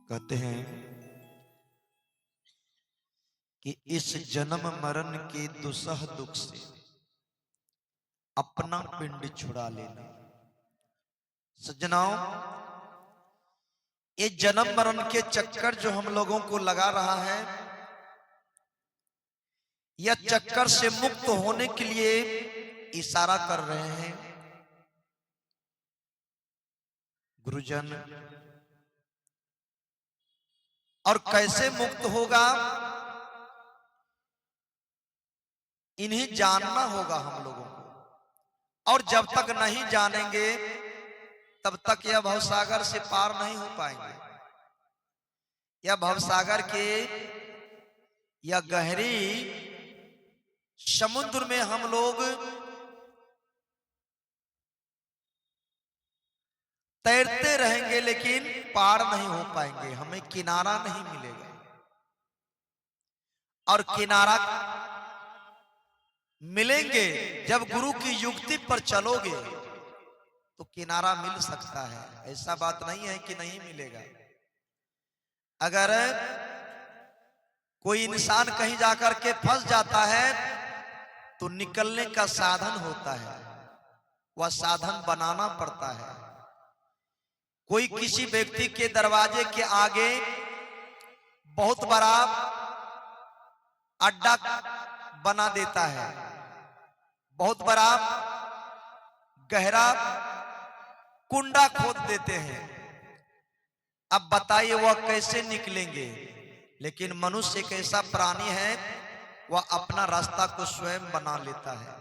कहते हैं कि इस जन्म मरण के दुसह दुख से अपना पिंड छुड़ा लेना। सज्जनाओं, ये जन्म मरण के चक्कर जो हम लोगों को लगा रहा है, यह चक्कर से मुक्त होने के लिए इशारा कर रहे हैं गुरुजन। और कैसे मुक्त होगा, इन्हें जानना होगा हम लोगों को। और जब तक नहीं जानेंगे तब तक यह भवसागर से पार नहीं हो पाएंगे। यह भवसागर के यह गहरी समुद्र में हम लोग तैरते रहेंगे लेकिन पार नहीं हो पाएंगे, हमें किनारा नहीं मिलेगा। और किनारा मिलेंगे जब गुरु की युक्ति पर चलोगे तो किनारा मिल सकता है। ऐसा बात नहीं है कि नहीं मिलेगा। अगर कोई इंसान कहीं जाकर के फंस जाता है तो निकलने का साधन होता है, वह साधन बनाना पड़ता है। कोई किसी व्यक्ति के दरवाजे के आगे बहुत बड़ा अड्डा बना देता है, बहुत बड़ा गहरा कुंडा खोद देते हैं। अब बताइए वह कैसे निकलेंगे? लेकिन मनुष्य एक ऐसा प्राणी है, वह अपना रास्ता को स्वयं बना लेता है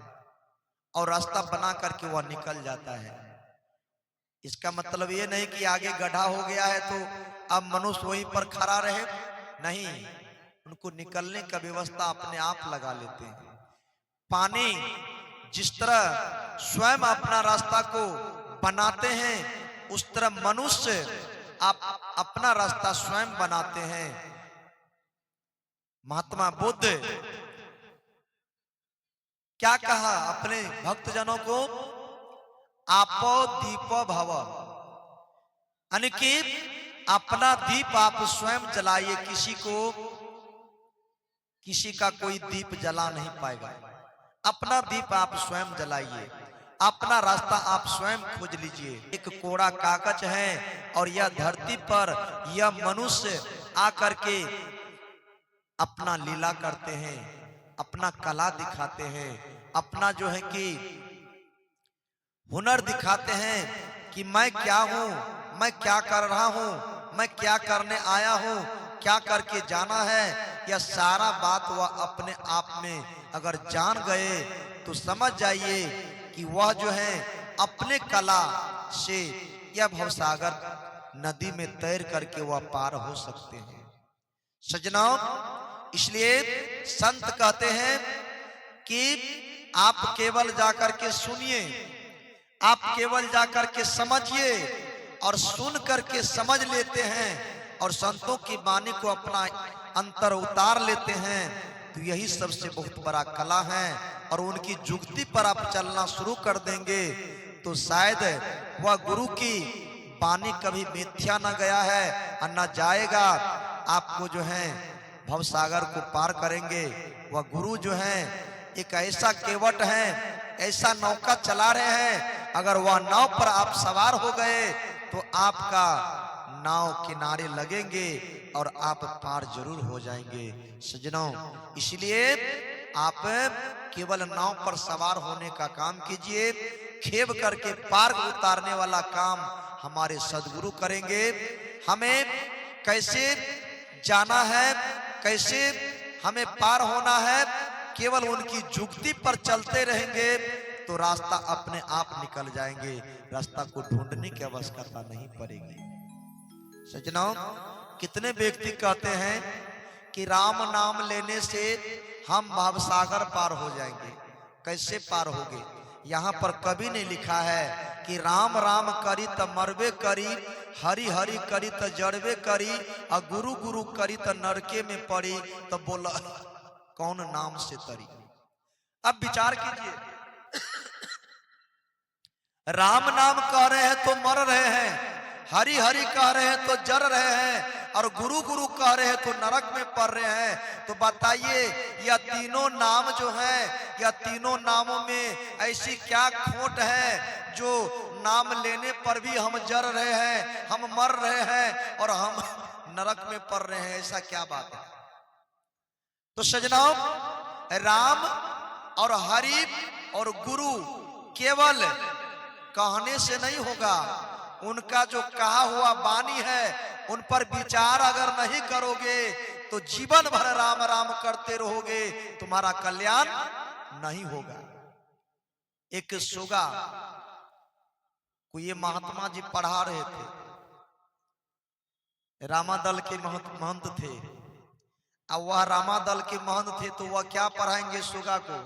और रास्ता बना करके वह निकल जाता है। इसका मतलब ये नहीं कि आगे गड्ढा हो गया है तो अब मनुष्य वहीं पर खड़ा रहे, नहीं, उनको निकलने का व्यवस्था अपने आप लगा लेते हैं। पानी जिस तरह स्वयं अपना रास्ता को बनाते हैं, उस तरह मनुष्य आप अपना रास्ता स्वयं बनाते हैं। महात्मा बुद्ध क्या कहा अपने भक्तजनों को? आपो दीपो भव, यानी कि अपना दीप आप स्वयं जलाइए। किसी का कोई दीप जला नहीं पाएगा। अपना दीप आप स्वयं जलाइए, अपना रास्ता आप स्वयं खोज लीजिए। एक कोरा कागज है और यह धरती पर यह मनुष्य आकर के अपना लीला करते हैं, अपना कला दिखाते हैं, अपना जो है कि हुनर दिखाते हैं कि मैं क्या हूं, मैं क्या कर रहा हूं, मैं क्या करने आया हूं, क्या करके जाना है। यह सारा बात वह अपने आप में अगर जान गए तो समझ जाइए कि वह जो है अपने कला से यह भवसागर नदी में तैर करके वह पार हो सकते हैं। सज्जनों, इसलिए संत कहते हैं कि आप केवल जाकर के सुनिए, आप केवल जाकर के समझिए, और सुन करके समझ लेते हैं और संतों की वाणी को अपना अंतर उतार लेते हैं तो यही सबसे बहुत बड़ा कला है। और उनकी जुक्ति पर आप चलना शुरू कर देंगे तो शायद वह गुरु की वाणी कभी मिथ्या न गया है और न जाएगा। आपको जो है भवसागर को पार करेंगे। वह गुरु जो है एक ऐसा केवट है, ऐसा नौका चला रहे हैं, अगर वह नाव पर आप सवार हो गए तो आपका नाव किनारे लगेंगे और आप पार जरूर हो जाएंगे। सज्जनों, इसलिए आप केवल नाव पर सवार होने का काम कीजिए, खेव करके पार उतारने वाला काम हमारे सदगुरु करेंगे। हमें कैसे जाना है, कैसे हमें पार होना है, केवल उनकी जुक्ति पर चलते रहेंगे तो रास्ता अपने आप निकल जाएंगे। रास्ता को ढूंढने की आवश्यकता नहीं पड़ेगी। सज्जनों, कितने व्यक्ति कहते हैं कि राम नाम लेने से हम भवसागर पार हो जाएंगे। कैसे पार होगे? यहाँ पर कभी नहीं लिखा है कि राम राम करी त मरबे करी, हरि हरि करी त जड़बे करी, और गुरु गुरु करी त नरके में पड़ी। तो बोला कौन नाम से तरी? अब विचार कीजिए, राम नाम कह रहे हैं तो मर रहे हैं, हरि हरि कह रहे हैं तो जर रहे हैं, और गुरु गुरु कह रहे हैं तो नरक में पड़ रहे हैं। तो बताइए यह तीनों नाम जो है, यह तीनों नामों में ऐसी क्या खोट है जो नाम लेने पर भी हम जर रहे हैं, हम मर रहे हैं और हम नरक में पड़ रहे हैं? ऐसा क्या बात है? तो सजनाओ, राम और हरि और गुरु केवल कहने से नहीं होगा, उनका जो कहा हुआ वाणी है उन पर विचार अगर नहीं करोगे तो जीवन भर राम राम करते रहोगे, तुम्हारा कल्याण नहीं होगा। एक सुगा को ये महात्मा जी पढ़ा रहे थे, रामादल के महंत थे। अब वह रामादल के महंत थे तो वह क्या पढ़ाएंगे सुगा को?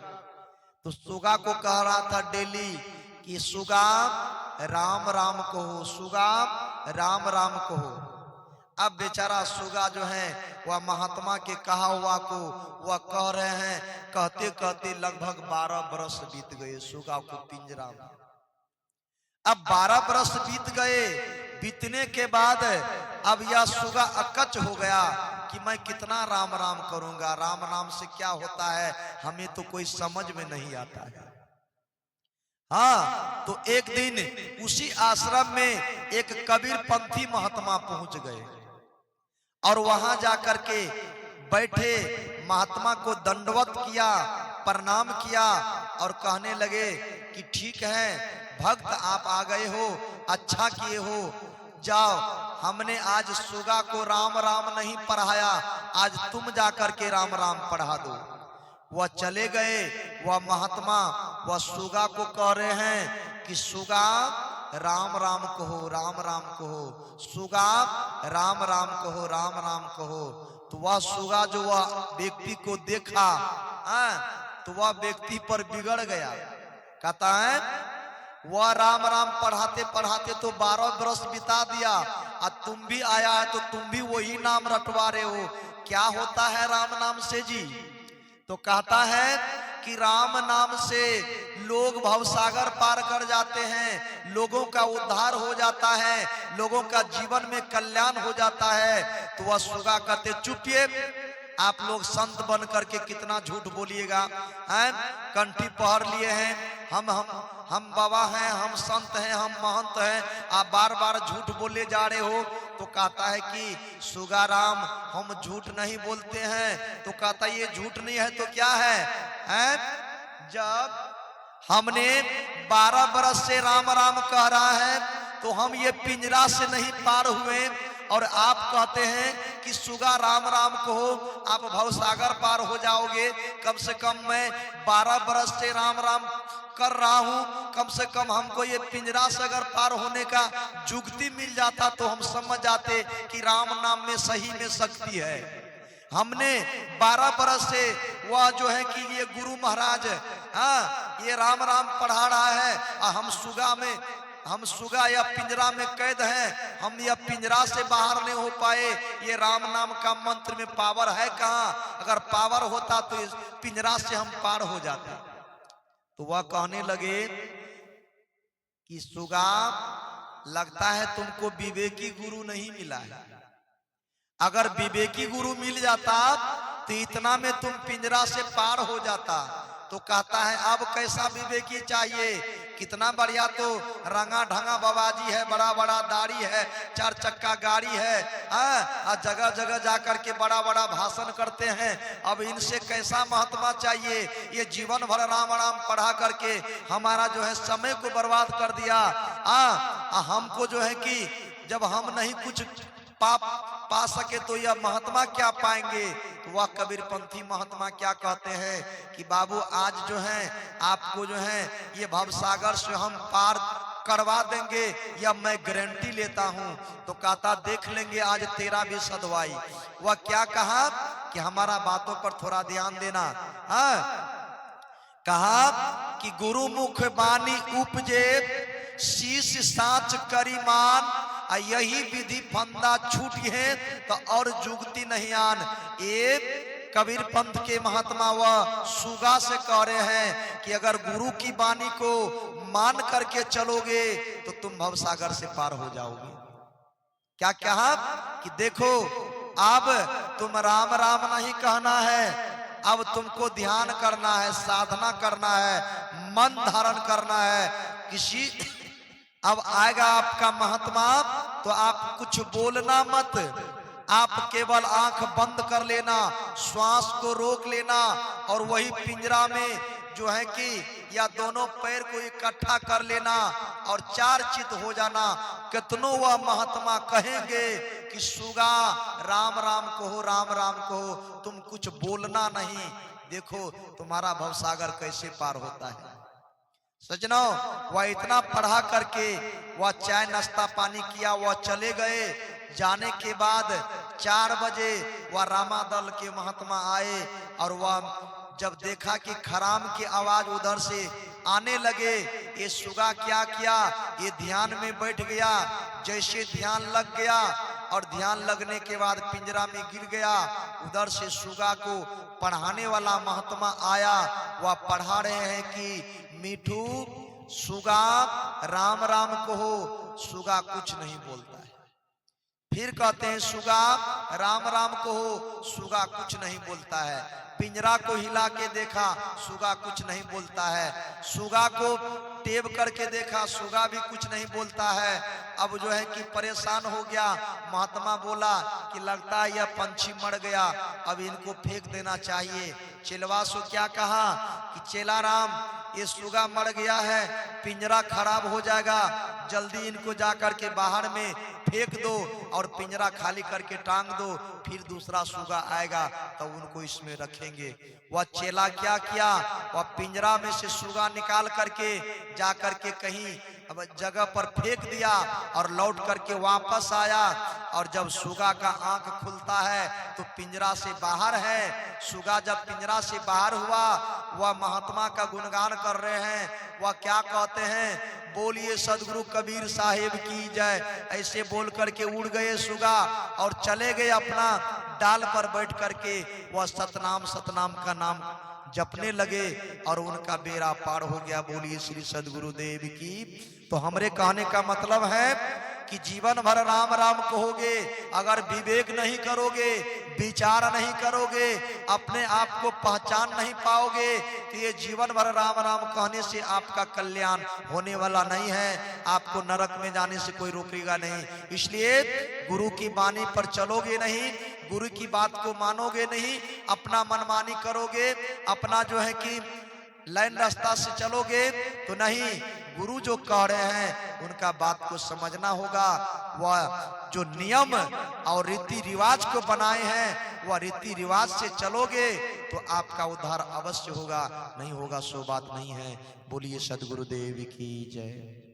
तो सुगा को कह रहा था डेली कि सुगा राम राम कहो, सुगा राम राम कहो। अब बेचारा सुगा जो है वह महात्मा के कहा हुआ को वह कह रहे हैं, कहते कहते लगभग 12 बरस बीत गए सुगा को पिंजरा में। अब 12 बरस बीत गए, बीतने के बाद अब यह सुगा अकच हो गया कि मैं कितना राम राम करूंगा, राम नाम से क्या होता है हमें तो कोई समझ में नहीं आता है। हाँ, तो एक दिन उसी आश्रम में एक कबीर पंथी महात्मा पहुंच गए और वहां जाकर के बैठे, महात्मा को दंडवत किया, प्रणाम किया और कहने लगे कि ठीक है भक्त, आप आ गए हो, अच्छा किए हो, जाओ हमने आज सुगा को राम राम नहीं पढ़ाया, आज तुम जाकर के राम राम पढ़ा दो। वह चले गए, वह महात्मा वह सुगा को कह रहे हैं कि सुगा राम राम कहो, राम राम कहो, सुगा राम राम कहो, राम राम कहो। तो वह सुगा जो वह व्यक्ति को देखा तो वह व्यक्ति पर बिगड़ गया। कहता है वह राम राम पढ़ाते पढ़ाते तो 12 बरस बिता दिया, और तुम भी आया है तो तुम भी वही नाम रटवा रहे हो, क्या होता है राम नाम से जी? तो कहता है कि राम नाम से लोग भवसागर पार कर जाते हैं, लोगों का उद्धार हो जाता है, लोगों का जीवन में कल्याण हो जाता है। तो वह सुगा कहते चुपिए, आप लोग संत बन करके कितना झूठ बोलिएगा, हैं कंठी पहर लिए हैं, हम बाबा हैं, हम संत हैं, हम महंत हैं, आप बार बार झूठ बोले जा रहे हो। तो कहता है कि सुगा राम हम झूठ नहीं बोलते हैं। तो कहता है ये झूठ नहीं है तो क्या है, हैं? जब हमने 12 बरस से राम राम कह रहा है तो हम ये पिंजरा से नहीं पार हुए, और आप कहते हैं कि सुगा राम राम कहो, आप भवसागर पार हो जाओगे। कम से कम मैं 12 बरस से राम राम कर रहा हूं, कम से कम हमको ये पिंजरा से अगर पार होने का जुगती मिल जाता तो हम समझ जाते कि राम नाम में सही में शक्ति है। हमने 12 बरस से वह जो है कि ये गुरु महाराज ये राम राम पढ़ा रहा है, और हम सुगा या पिंजरा में कैद हैं, हम यह पिंजरा से बाहर नहीं हो पाए। ये राम नाम का मंत्र में पावर है कहाँ? अगर पावर होता तो इस पिंजरा से हम पार हो जाते। तो वह कहने लगे कि सुगा लगता है तुमको विवेकी गुरु नहीं मिला है, अगर विवेकी गुरु मिल जाता तो इतना में तुम पिंजरा से पार हो जाता। तो कहता है अब कैसा विवेकी चाहिए, कितना बढ़िया तो रंगा ढंगा बाबाजी है, बड़ा बड़ा दाढ़ी है, 4 चक्का गाड़ी है, और जगह जगह जाकर के बड़ा बड़ा भाषण करते हैं। अब इनसे कैसा महात्मा चाहिए? ये जीवन भर राम राम पढ़ा करके हमारा जो है समय को बर्बाद कर दिया। हमको जो है कि जब हम नहीं कुछ पा सके तो यह महात्मा क्या पाएंगे? तो वह कबीरपंथी महात्मा क्या कहते हैं कि बाबू आज जो है आपको जो है ये भवसागर से हम पार करवा देंगे, या मैं गारंटी लेता हूं। तो कहता देख लेंगे आज तेरा भी सदवाई। वह क्या कहा कि हमारा बातों पर थोड़ा ध्यान देना। कहा कि गुरु मुख बानी उपजे, शीश साच करीमान, यही विधि फंदा छूट है तो और जुगती नहीं आन। एक कबीर पंथ के महात्मा वह सुगा से कह रहे हैं कि अगर गुरु की वाणी को मान करके चलोगे तो तुम भवसागर से पार हो जाओगे। क्या कहा कि देखो अब तुम राम राम नहीं कहना है, अब तुमको ध्यान करना है, साधना करना है, मन धारण करना है। किसी अब आएगा आपका महात्मा तो आप कुछ बोलना मत, आप केवल आंख बंद कर लेना, श्वास को रोक लेना और वही पिंजरा में जो है कि या दोनों पैर को इकट्ठा कर लेना और चार चित हो जाना। कितनों वह महात्मा कहेंगे कि सुगा राम राम कहो, राम राम कहो, तुम कुछ बोलना नहीं। देखो तुम्हारा भवसागर कैसे पार होता है। सजनों, वह इतना पढ़ा करके वह चाय नाश्ता पानी किया, वह चले गए। जाने के बाद 4 बजे वह रामादल के महात्मा आए और वह जब देखा कि खराम की आवाज उधर से आने लगे, ये सुगा क्या किया, ये ध्यान में बैठ गया। जैसे ध्यान लग गया और ध्यान लगने के बाद पिंजरा में गिर गया। उधर से सुगा को पढ़ाने वाला महात्मा आया, वह पढ़ा रहे हैं कि मीठू सुगा राम राम कहो। सुगा कुछ नहीं बोलता है। फिर कहते हैं सुगा राम राम कहो, सुगा कुछ नहीं बोलता है। पिंजरा को हिला के देखा, सुगा कुछ नहीं बोलता है। सुगा को टेब करके देखा, सुगा भी कुछ नहीं बोलता है। अब जो है कि परेशान हो गया। महात्मा बोला कि लगता है यह पंछी मर गया, अब इनको फेंक देना चाहिए। चेलवासु क्या कहा कि चेला राम, ये सुगा मर गया है, पिंजरा खराब हो जाएगा, जल्दी इनको जाकर के बाहर में फेंक दो और पिंजरा खाली करके टांग दो, फिर दूसरा सुगा आएगा तो उनको इसमें रखेंगे। वह चेला क्या किया, वह पिंजरा में से सुगा निकाल करके जा करके कहीं अब जगह पर फेंक दिया और लौट करके वापस आया। और जब सुगा का आंख खुलता है तो पिंजरा से बाहर है। सुगा जब पिंजरा से बाहर हुआ, वह महात्मा का गुणगान कर रहे हैं। वह क्या कहते हैं, बोलिए सदगुरु कबीर साहिब की जय। ऐसे बोल करके उड़ गए सुगा और चले गए अपना डाल पर बैठ करके। वह सतनाम सतनाम का नाम जपने लगे और उनका बेड़ा पार हो गया। बोलिए श्री सदगुरुदेव की। तो हमरे कहने का मतलब है कि जीवन भर राम राम कहोगे, अगर विवेक नहीं करोगे, विचार नहीं करोगे, अपने आप को पहचान नहीं पाओगे, तो ये जीवन भर राम राम कहने से आपका कल्याण होने वाला नहीं है। आपको नरक में जाने से कोई रोकेगा नहीं। इसलिए गुरु की वाणी पर चलोगे नहीं, गुरु की बात को मानोगे नहीं, अपना मनमानी करोगे, अपना जो है कि लाइन रास्ता से चलोगे तो नहीं। गुरु जो कह रहे हैं उनका बात को समझना होगा। वह जो नियम और रीति रिवाज को बनाए हैं, वह रीति रिवाज से चलोगे तो आपका उद्धार अवश्य होगा, नहीं होगा सो बात नहीं है। बोलिए सदगुरुदेव की जय।